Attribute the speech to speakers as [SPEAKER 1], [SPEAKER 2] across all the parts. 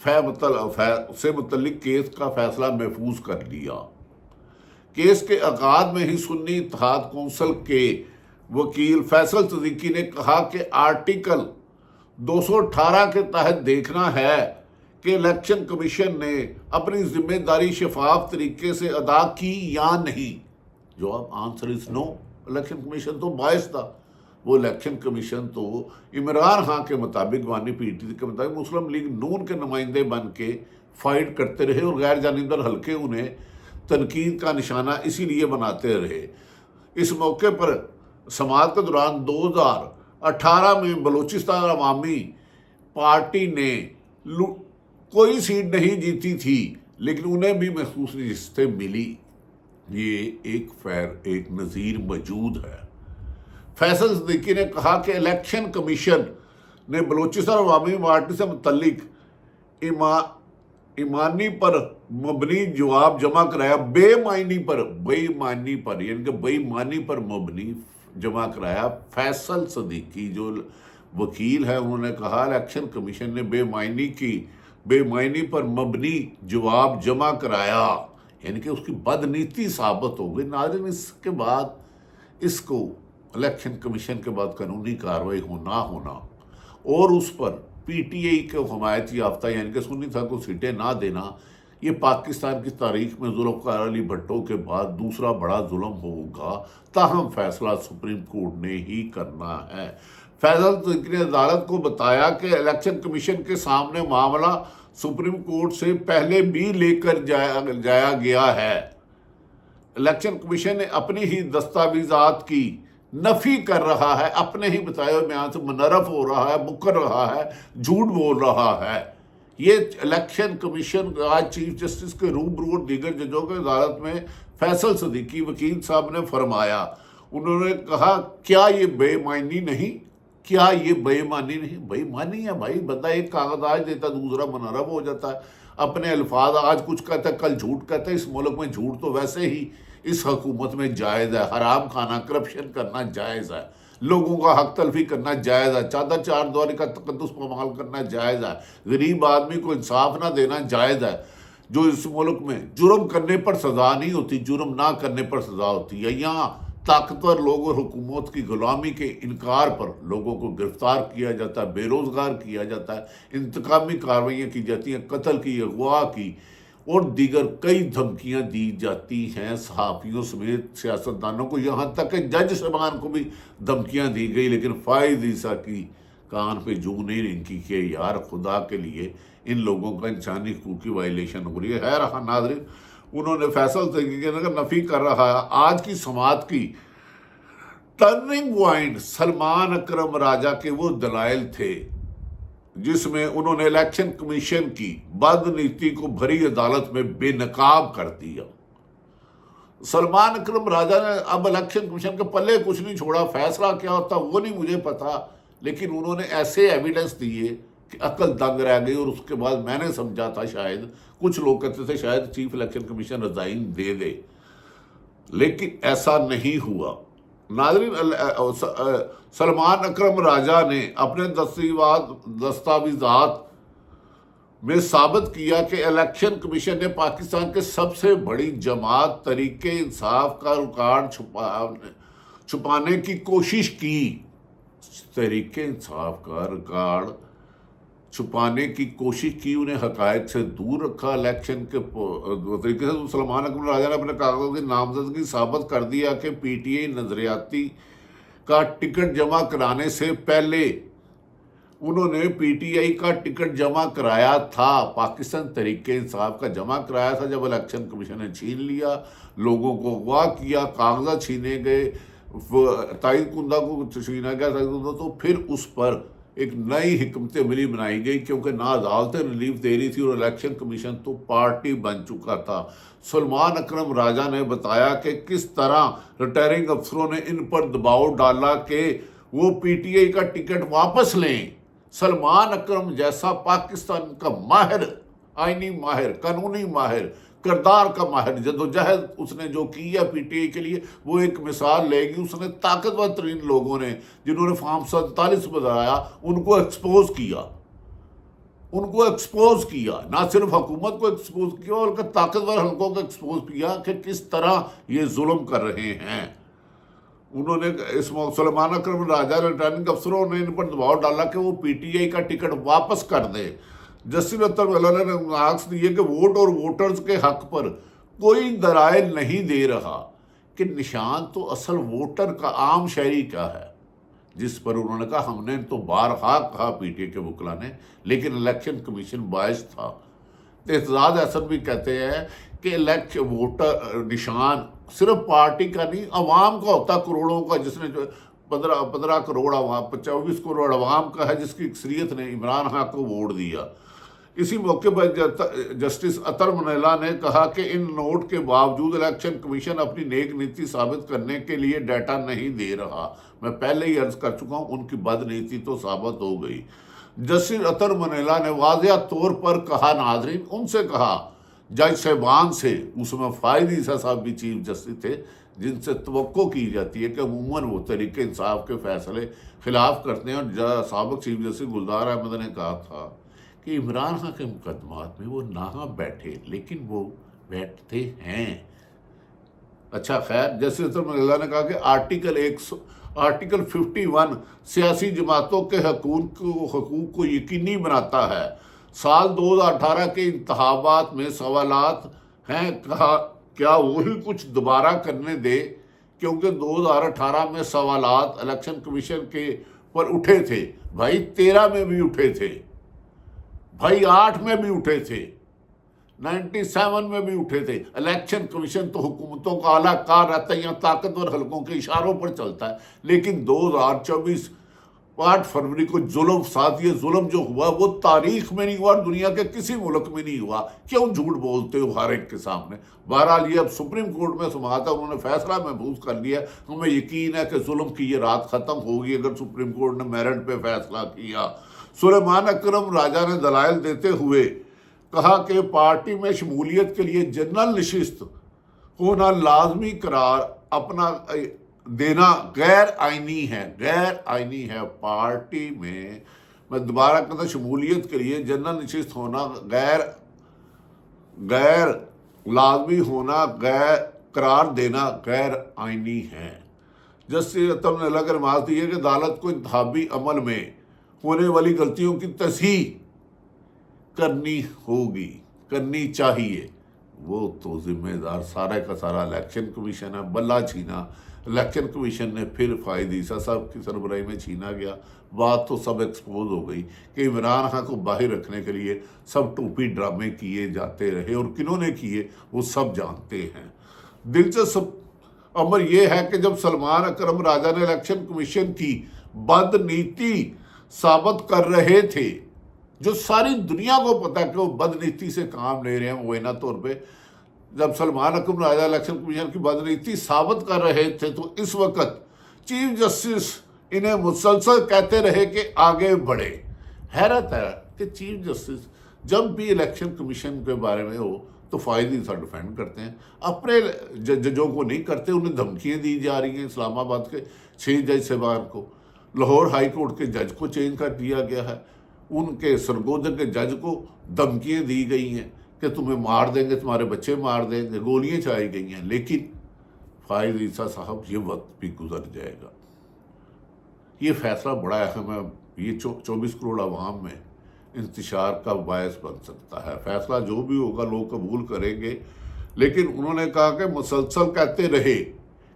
[SPEAKER 1] سے متعلق کیس کا فیصلہ محفوظ کر لیا۔ کیس کے آغاز میں ہی سنی اتحاد کونسل کے وکیل فیصل صدیقی نے کہا کہ آرٹیکل 218 کے تحت دیکھنا ہے کہ الیکشن کمیشن نے اپنی ذمہ داری شفاف طریقے سے ادا کی یا نہیں۔ جواب answer is no. Election Commission تو باعث تھا، وہ الیکشن کمیشن تو عمران خان کے مطابق بانی پی ٹی کے مطابق مسلم لیگ نون کے نمائندے بن کے فائٹ کرتے رہے اور غیر جانبدار حلقے انہیں تنقید کا نشانہ اسی لیے بناتے رہے۔ اس موقع پر سماعت کے دوران 2018 میں بلوچستان عوامی پارٹی نے کوئی سیٹ نہیں جیتی تھی، لیکن انہیں بھی محسوس نشستیں ملی۔ یہ ایک نظیر موجود ہے۔ فیصل صدیقی نے کہا کہ الیکشن کمیشن نے بلوچستان عوامی پارٹی سے متعلق ایمانی پر مبنی جواب جمع کرایا، بے معنی پر یعنی کہ بے معنی پر مبنی جمع کرایا۔ فیصل صدیقی جو وکیل ہے انہوں نے کہا الیکشن کمیشن نے بے معنی پر مبنی جواب جمع کرایا، یعنی کہ اس کی بدنیتی ثابت ہو گئی۔ ناظرین، اس کے بعد اس کو الیکشن کمیشن کے بعد قانونی کارروائی ہونا اور اس پر پی ٹی آئی کے حمایت یافتہ یعنی کہ سنی تھا کو سیٹیں نہ دینا، یہ پاکستان کی تاریخ میں ذوالفقار علی بھٹو کے بعد دوسرا بڑا ظلم ہوگا۔ تاہم فیصلہ سپریم کورٹ نے ہی کرنا ہے۔ فیصل صدیقی نے عدالت کو بتایا کہ الیکشن کمیشن کے سامنے معاملہ سپریم کورٹ سے پہلے بھی لے کر جایا گیا ہے۔ الیکشن کمیشن نے اپنی ہی دستاویزات کی نفی کر رہا ہے، اپنے ہی بتائے ہوئے بیان سے منحرف ہو رہا ہے، مکر رہا ہے، جھوٹ بول رہا ہے۔ یہ الیکشن کمیشن آج چیف جسٹس کے روبرو اور دیگر ججوں کے عدالت میں فیصل صدیقی وکیل صاحب نے فرمایا، انہوں نے کہا کیا یہ بے معنی نہیں؟ بے معنی ہے بھائی، بندہ ایک کاغذ آج دیتا دوسرا منحرف ہو جاتا ہے، اپنے الفاظ آج کچھ کہتا ہے کل جھوٹ کہتا ہے۔ اس ملک میں جھوٹ تو ویسے ہی اس حکومت میں جائز ہے، حرام کھانا کرپشن کرنا جائز ہے، لوگوں کا حق تلفی کرنا جائز ہے، چادر چار دیواری کا تقدس پامال کرنا جائز ہے، غریب آدمی کو انصاف نہ دینا جائز ہے۔ جو اس ملک میں جرم کرنے پر سزا نہیں ہوتی، جرم نہ کرنے پر سزا ہوتی ہے۔ یہاں طاقتور لوگ اور حکومت کی غلامی کے انکار پر لوگوں کو گرفتار کیا جاتا ہے، بے روزگار کیا جاتا ہے، انتقامی کارروائیاں کی جاتی ہیں، قتل کی، اغوا کی اور دیگر کئی دھمکیاں دی جاتی ہیں صحافیوں سمیت سیاستدانوں کو، یہاں تک کہ جج صاحبان کو بھی دھمکیاں دی گئی، لیکن فائز عیسیٰ کی کان پہ جوں نہیں رنکی کہ یار خدا کے لیے ان لوگوں کا انسانی حقوق کی وائلیشن ہو رہی ہے۔ رہا ناظرین، انہوں نے فیصل صدیقی نے نفی کر رہا ہے۔ آج کی سماعت کی ٹرننگ پوائنٹ سلمان اکرم راجہ کے وہ دلائل تھے جس میں انہوں نے الیکشن کمیشن کی بدنیتی کو بھری عدالت میں بے نقاب کر دیا۔ سلمان اکرم راجہ نے اب الیکشن کمیشن کے پلے کچھ نہیں چھوڑا، فیصلہ کیا ہوتا وہ نہیں مجھے پتا، لیکن انہوں نے ایسے ایویڈنس دیے کہ عقل دنگ رہ گئی، اور اس کے بعد میں نے سمجھا تھا شاید کچھ لوگ کہتے تھے شاید چیف الیکشن کمیشن ریزائن دے دے، لیکن ایسا نہیں ہوا۔ ناظرین، سلمان اکرم راجہ نے اپنے دستاویزات میں ثابت کیا کہ الیکشن کمیشن نے پاکستان کے سب سے بڑی جماعت تحریک انصاف کا ریکارڈ چھپانے کی کوشش کی۔ تحریک انصاف کا ریکارڈ چھپانے کی کوشش کی، انہیں حقائق سے دور رکھا۔ الیکشن کے طریقے سے سلمان اکرم راجہ نے اپنے کاغذوں کی نامزدگی ثابت کر دیا کہ پی ٹی آئی نظریاتی کا ٹکٹ جمع کرانے سے پہلے انہوں نے پی ٹی آئی کا ٹکٹ جمع کرایا تھا، پاکستان تحریک انصاف کا جمع کرایا تھا۔ جب الیکشن کمیشن نے چھین لیا، لوگوں کو اغوا کیا، کاغذات چھینے گئے، تائید کنندہ کو چھینا گیا، تو پھر اس پر ایک نئی حکمت عملی بنائی گئی، کیونکہ نہ عدالتیں ریلیف دے رہی تھی اور الیکشن کمیشن تو پارٹی بن چکا تھا۔ سلمان اکرم راجہ نے بتایا کہ کس طرح ریٹائرنگ افسروں نے ان پر دباؤ ڈالا کہ وہ پی ٹی آئی کا ٹکٹ واپس لیں۔ سلمان اکرم جیسا پاکستان کا ماہر، آئینی ماہر، قانونی ماہر، کردار کا ماہر، جدوجہد اس نے جو کی ہے پی ٹی آئی کے لیے وہ ایک مثال لے گی۔ اس نے طاقتور ترین لوگوں نے جنہوں نے فارم 47 بنایا ان کو ایکسپوز کیا، ان کو ایکسپوز کیا، نہ صرف حکومت کو ایکسپوز کیا بلکہ طاقتور حلقوں کو ایکسپوز کیا کہ کس طرح یہ ظلم کر رہے ہیں۔ انہوں نے اس موقع سلیمان اکرم راجہ نے ریٹرننگ افسروں نے ان پر دباؤ ڈالا کہ وہ پی ٹی آئی کا ٹکٹ واپس کر دیں۔ جسٹس اطہر اللہ نے عکس دیے کہ ووٹ اور ووٹرز کے حق پر کوئی دلائل نہیں دے رہا کہ نشان تو اصل ووٹر کا عام شہری کا ہے، جس پر انہوں نے کہا ہم نے تو بارہا کہا پی ٹی آئی کے وکلا نے، لیکن الیکشن کمیشن باعث تھا۔ اعتزاز احسن بھی کہتے ہیں کہ الیکشن ووٹر نشان صرف پارٹی کا نہیں، عوام کا ہوتا، کروڑوں کا، جس نے 15 کروڑ عوام، 24 کروڑ عوام کا ہے، جس کی اکثریت نے عمران خان کو ووٹ دیا۔ اسی موقع پر جسٹس اطہر منیلا نے کہا کہ ان نوٹ کے باوجود الیکشن کمیشن اپنی نیک نیتی ثابت کرنے کے لیے ڈیٹا نہیں دے رہا۔ میں پہلے ہی عرض کر چکا ہوں ان کی بد نیتی تو ثابت ہو گئی۔ جسٹس اطہر منیلا نے واضح طور پر کہا، ناظرین ان سے کہا، جج صاحبان سے، اس میں فائد عیسیٰ صاحب بھی چیف جسٹس تھے، جن سے توقع کی جاتی ہے کہ عموماً وہ طریقے انصاف کے فیصلے خلاف کرتے ہیں، اور سابق چیف جسٹس گلزار احمد نے کہا تھا کہ عمران خان کے مقدمات میں وہ نہ بیٹھے لیکن وہ بیٹھتے ہیں۔ اچھا خیر، جیسے اللہ نے کہا کہ آرٹیکل 51 سیاسی جماعتوں کے حقوق کو یقینی بناتا ہے۔ سال 2018 کے انتخابات میں سوالات ہیں، کہا کیا وہی کچھ دوبارہ کرنے دے، کیونکہ 2018 میں سوالات الیکشن کمیشن کے پر اٹھے تھے، بھائی 13 میں بھی اٹھے تھے، بھائی 8 میں بھی اٹھے تھے، 97 میں بھی اٹھے تھے۔ الیکشن کمیشن تو حکومتوں کا اعلیٰ کار رہتا ہے، یہاں طاقتور حلقوں کے اشاروں پر چلتا ہے، لیکن 2024 8 فروری کو ظلم، ساتھ یہ ظلم جو ہوا وہ تاریخ میں نہیں ہوا، دنیا کے کسی ملک میں نہیں ہوا۔ کیوں جھوٹ بولتے ہو ہر ایک کے سامنے؟ بہرحال یہ اب سپریم کورٹ میں سماعت ہے، انہوں نے فیصلہ محفوظ کر لیا، ہمیں یقین ہے کہ ظلم کی یہ رات ختم ہوگی اگر سپریم کورٹ نے میرٹ پہ فیصلہ کیا۔ سلیمان اکرم راجہ نے دلائل دیتے ہوئے کہا کہ پارٹی میں شمولیت کے لیے جنرل نشست ہونا لازمی قرار اپنا دینا غیر آئینی ہے۔ پارٹی میں دوبارہ کہتا ہوں، شمولیت کے لیے جنرل نشست ہونا غیر لازمی ہونا، قرار دینا غیر آئینی ہے۔ جسٹس اطہر نے الگ رماز دی ہے کہ عدالت کو انتخابی عمل میں ہونے والی غلطیوں کی تصحیح کرنی چاہیے۔ وہ تو ذمہ دار سارا کا سارا الیکشن کمیشن ہے، بلہ چھینا الیکشن کمیشن نے، پھر فائد عیسیٰ صاحب کی سربراہی میں چھینا گیا۔ بات تو سب ایکسپوز ہو گئی کہ عمران خان کو باہر رکھنے کے لیے سب ٹوپی ڈرامے کیے جاتے رہے، اور کنہوں نے کیے وہ سب جانتے ہیں۔ دلچسپ امر یہ ہے کہ جب سلیمان اکرم راجہ نے الیکشن کمیشن کی بد نیتی ثابت کر رہے تھے، جو ساری دنیا کو پتا کہ وہ بد نیتی سے کام لے رہے ہیں، معینہ طور پہ جب سلیمان اکرم راجہ الیکشن کمیشن کی بد نیتی ثابت کر رہے تھے، تو اس وقت چیف جسٹس انہیں مسلسل کہتے رہے کہ آگے بڑھے۔ حیرت ہے کہ چیف جسٹس جب بھی الیکشن کمیشن کے بارے میں ہو تو فائد عیسیٰ ڈیفینڈ کرتے ہیں، اپنے ججوں کو نہیں کرتے، انہیں دھمکیاں دی جا رہی ہیں۔ اسلام آباد کے 6 جج صاحبان کو، لاہور ہائی کورٹ کے جج کو چینج کر دیا گیا ہے، ان کے سرگودا کے جج کو دھمکیاں دی گئی ہیں کہ تمہیں مار دیں گے، تمہارے بچے مار دیں گے، گولیاں چلائی گئی ہیں۔ لیکن فائد عیسیٰ صاحب یہ وقت بھی گزر جائے گا، یہ فیصلہ بڑا اہم ہے، یہ 24 کروڑ عوام میں انتشار کا باعث بن سکتا ہے۔ فیصلہ جو بھی ہوگا لوگ قبول کریں گے، لیکن انہوں نے کہا کہ مسلسل کہتے رہے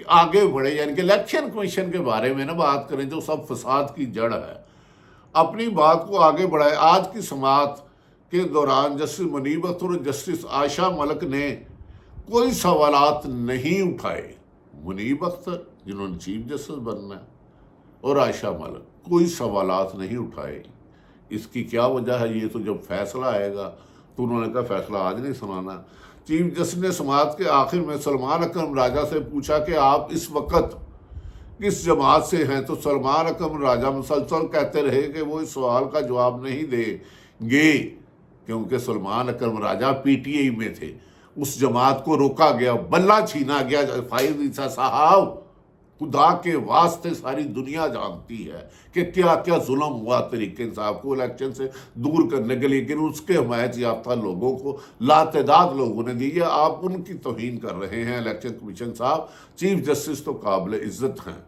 [SPEAKER 1] کہ آگے بڑھے، یعنی کہ الیکشن کمیشن کے بارے میں نہ بات کریں جو سب فساد کی جڑ ہے، اپنی بات کو آگے بڑھائے۔ آج کی سماعت کے دوران جسٹس منیب اختر اور جسٹس عائشہ ملک نے کوئی سوالات نہیں اٹھائے۔ منیب اختر جنہوں نے چیف جسٹس بننا ہے اور عائشہ ملک کوئی سوالات نہیں اٹھائے۔ اس کی کیا وجہ ہے؟ یہ تو جب فیصلہ آئے گا تو انہوں نے کہا فیصلہ آج نہیں سنانا۔ چیف جسٹس نے سماعت کے آخر میں سلیمان اکرم راجہ سے پوچھا کہ آپ اس وقت کس جماعت سے ہیں، تو سلیمان اکرم راجہ مسلسل کہتے رہے کہ وہ اس سوال کا جواب نہیں دیں گے، کیونکہ سلیمان اکرم راجہ پی ٹی آئی میں تھے، اس جماعت کو روکا گیا، بلہ چھینا گیا۔ فائد عیسیٰ صاحب خدا کے واسطے ساری دنیا جانتی ہے کہ کیا کیا ظلم ہوا طریقے انصاف کو الیکشن سے دور کرنے کے لیے، لیکن اس کے حمایت یافتہ لوگوں کو لاتعداد لوگوں نے دی ہے۔ آپ ان کی توہین کر رہے ہیں۔ الیکشن کمیشن صاحب، چیف جسٹس تو قابل عزت ہیں،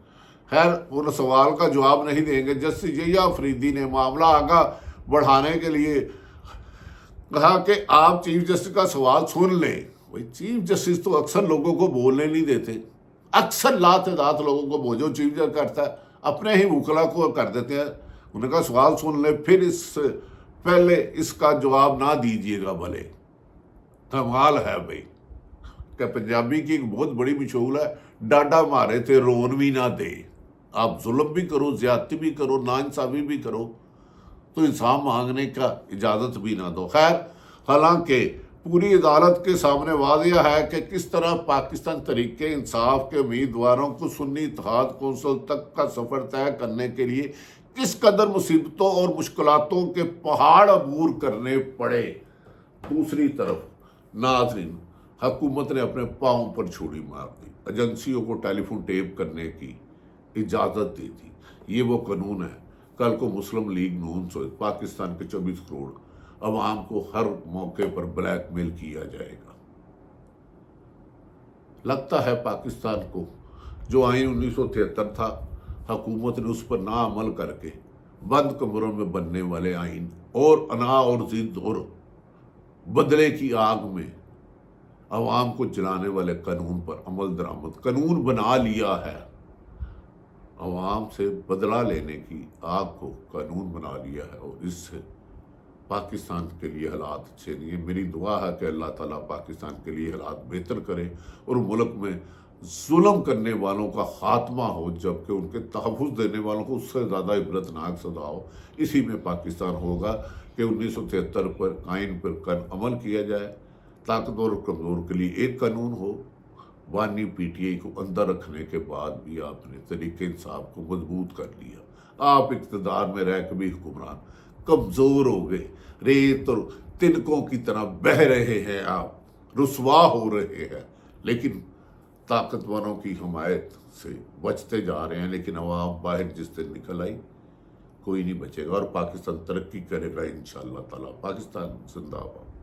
[SPEAKER 1] خیر وہ سوال کا جواب نہیں دیں گے۔ جسٹس یحییٰ آفریدی نے معاملہ آگاہ بڑھانے کے لیے کہا کہ آپ چیف جسٹس کا سوال سن لیں۔ بھائی چیف جسٹس تو اکثر لوگوں کو بولنے نہیں دیتے، اکثر لاتعداد لوگوں کو جو چیف جسٹس کرتا ہے اپنے ہی وکلا کو کر دیتے ہیں۔ انہوں نے کہا سوال سن لیں، پھر اس سے پہلے اس کا جواب نہ دیجیے گا بھلے۔ کمال ہے بھائی کہ پنجابی کی ایک بہت بڑی مشہور ہے، ڈاڈا مارے تھے رون بھی نہ دے۔ آپ ظلم بھی کرو، زیادتی بھی کرو، ناانصافی بھی کرو تو انصاف مانگنے کا اجازت بھی نہ دو۔ خیر، حالانکہ پوری عدالت کے سامنے واضح ہے کہ کس طرح پاکستان تحریک انصاف کے امیدواروں کو سنی اتحاد کونسل تک کا سفر طے کرنے کے لیے کس قدر مصیبتوں اور مشکلاتوں کے پہاڑ عبور کرنے پڑے۔ دوسری طرف ناظرین، حکومت نے اپنے پاؤں پر چھری مار دی، ایجنسیوں کو ٹیلی فون ٹیپ کرنے کی اجازت دی تھی۔ یہ وہ قانون ہے، کل کو مسلم لیگ نون سے پاکستان کے 24 کروڑ عوام کو ہر موقع پر بلیک میل کیا جائے گا۔ لگتا ہے پاکستان کو جو آئین 1973 تھا، حکومت نے اس پر نہ عمل کر کے بند کمروں میں بننے والے آئین اور انا اور ضد اور بدلے کی آگ میں عوام کو جلانے والے قانون پر عمل درآمد قانون بنا لیا ہے۔ عوام سے بدلہ لینے کی آگ کو قانون بنا لیا ہے، اور اس سے پاکستان کے لیے حالات اچھے نہیں ہیں۔ میری دعا ہے کہ اللہ تعالیٰ پاکستان کے لیے حالات بہتر کرے اور ملک میں ظلم کرنے والوں کا خاتمہ ہو، جبکہ ان کے تحفظ دینے والوں کو اس سے زیادہ عبرتناک سزا ہو۔ اسی میں پاکستان ہوگا کہ 1973 پر آئین پر عمل کیا جائے، طاقتور اور کمزور کے لیے ایک قانون ہو۔ بانی پی ٹی آئی کو اندر رکھنے کے بعد بھی آپ نے تحریک انصاف کو مضبوط کر لیا۔ آپ اقتدار میں رہ کے بھی حکمران کمزور ہو گئے، ریت اور تنکوں کی طرح بہہ رہے ہیں، آپ رسوا ہو رہے ہیں، لیکن طاقتوروں کی حمایت سے بچتے جا رہے ہیں۔ لیکن عوام باہر جس دن نکل آئی، کوئی نہیں بچے گا، اور پاکستان ترقی کرے گا انشاءاللہ تعالیٰ۔ پاکستان زندہ باد۔